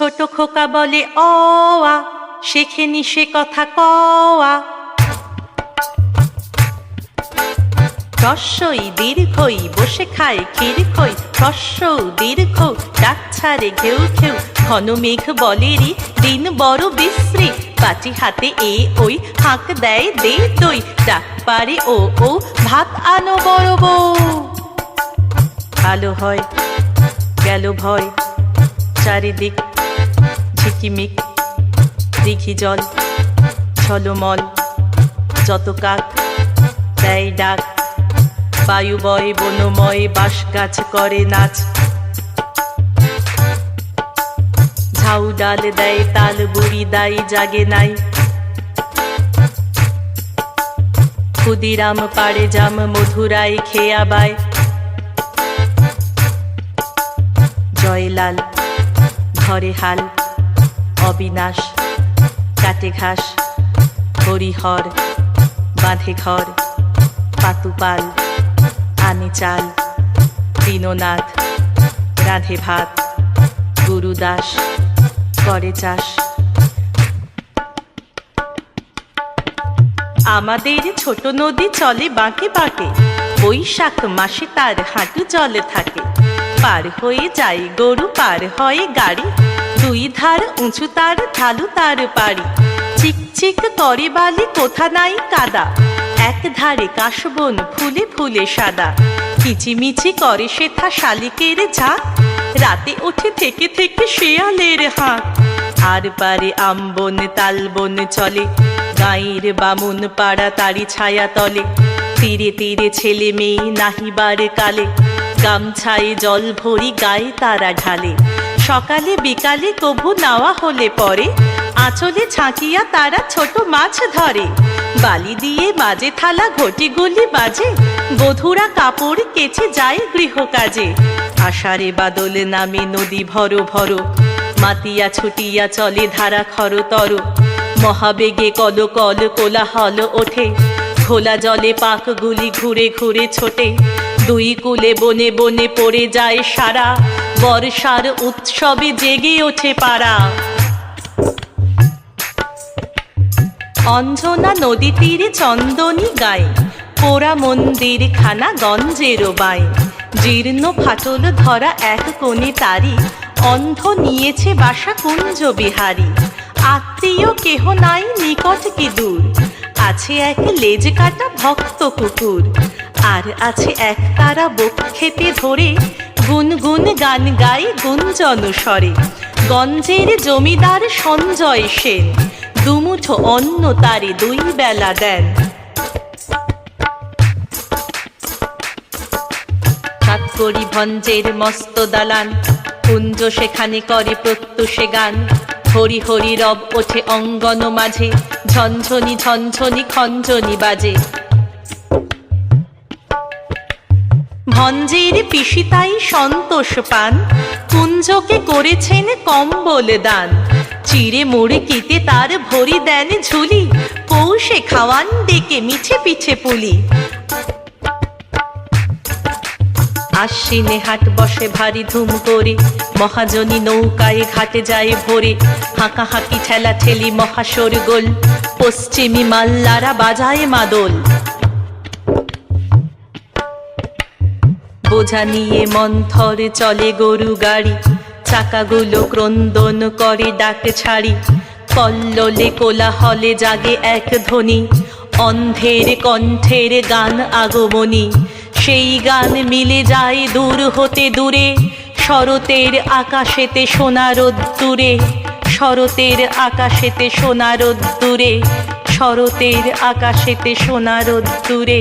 ছোট খোকা বলে অ আ, শেখেনি সে কথা কওয়া। রস্বই দীর্ঘই বসে খায় ক্ষীর খই, হ্রস্বউ দীর্ঘ ডাক ছাড়ে ঘেউ ঘেউ। ঘন মেঘ বলেরি দিন বড় বিশ্রী, বাটি হাতে এ ওই হাঁক দেয় দে দই। ডাক পারে ও ও ভাত আনো বড় বউ। আলো হয় গেল ভয়, চারিদিক ঝিকিমিক, দিঘি জল ঝলমল। যত কাক দেয় ডাক, বায়ু বয় বনময়, বাঁশ গাছ করে নাচ। ঝাউ ডাল দেয় তাল, বুড়ি দাই জাগে নাই। ক্ষুদিরাম পাড়ে জাম, মধুরাই খেয়া বায়। জয়লাল ঘরে হাল, অবিনাশ কাটে ঘাস। হরিহর বাঁধে ঘর, পাতুপাল আনে চাল। দীননাথ রাঁধে ভাত, গুরুদাস করে চাষ। আমাদের ছোট নদী চলে বাঁকে বাঁকে, বৈশাখ মাসে তার হাঁটু জলে থাকে। পার হয়ে যায় গরু, পার হয় গাড়ি, দুই ধার উঁচু তার, ঢালু তার পাড়ি। চিকচিক করে বালি, কোথা নাই কাদা, এক ধারে কাশবন ফুলে ফুলে সাদা। কিচিমিচি করে সেথা শালিকের ঝাঁক, রাতে ওঠে থেকে থেকে শেয়ালের হাঁক। আর পারে আমবন তালবন চলে, গাঁয়ের বামুন পাড়া তারি ছায়া তলে। তীরে তীরে ছেলে মেয়ে নাহিবার কালে, গামছায় জল ভরি গায়ে তারা ঢালে। সকালে বিকালে কভু নাওয়া হলে পরে, আঁচলে ঝাঁকিয়া তারা ছোট মাছ ধরে। বালি দিয়ে বাজে থালা, ঘটি গুলি বাজে, বধূরা কাপড় কেচে যায় গৃহ কাজে। আষাঢ়ে বাদল নামে নদী ভর ভর, মাতিয়া ছুটিয়া চলে ধারা খরতর। মহাবেগে কল কল কোলাহল ওঠে, খোলা জলে পাকগুলি ঘুরে ঘুরে ছোটে। দুই কূলে বনে বনে পড়ে যায় সারা, বর্ষার উৎসবে জেগে ওঠে পাড়া। অঞ্জনা নদী তীরে চন্দনী গায়ে, পোড়া মন্দির খানা গঞ্জের বাই। জীর্ণ ফাটল ধরা এক কোণে তারি, অন্ধ নিয়েছে বাসা কুঞ্জ বিহারী। আত্মীয় কেহ নাই নিকট কি দূর, আছে এক লেজ কাটা ভক্ত কুকুর। আর আছে এক তারা বুক খেতে ধরে, গুনগুন গান গায় গুঞ্জন স্বরে। গঞ্জের জমিদার সঞ্জয় সেন, দুমুঠো অন্ন তারে দুই বেলা দেন। সাতকড়ি ভঞ্জের মস্ত দালান, কুঞ্জ সেখানে করে প্রত্যুষে গান। হরি হরি রব ওঠে অঙ্গন মাঝে, ঝনঝনি ঝনঝনি খঞ্জনি বাজে। ভঞ্জের পিসিতাই সন্তোষ পান, কুঞ্জকে করেছেন কম্বল দান। চিড়ে মুড়ে কিতে তার ভরি দেন ঝুলি, পৌষে খাওয়ান ডেকে মিছে পিছে পুলি। আশ্বিনে হাট বসে ভারী ধুম করে, মহাজনী নৌকায় ঘাটে যায় ভোরে। হাঁকা হাঁকি ঠেলা ঠেলি মহাশোর গোল, পশ্চিমী মাল্লারা বাজায় মাদল। বোঝা নিয়ে মন্থর চলে গরু গাড়ি, চাকাগুলো ক্রন্দন করে ডাক ছাড়ি। কল্লোলে কোলাহলে জাগে এক ধ্বনি, অন্ধের কণ্ঠের গান আগমনী। সেই গান মিলে যায় দূর হতে দূরে, শরতের আকাশেতে সোনা রোদ্দুরে। শরতের আকাশেতে সোনা রোদ্দুরে, শরতের আকাশেতে সোনা রোদ্দুরে।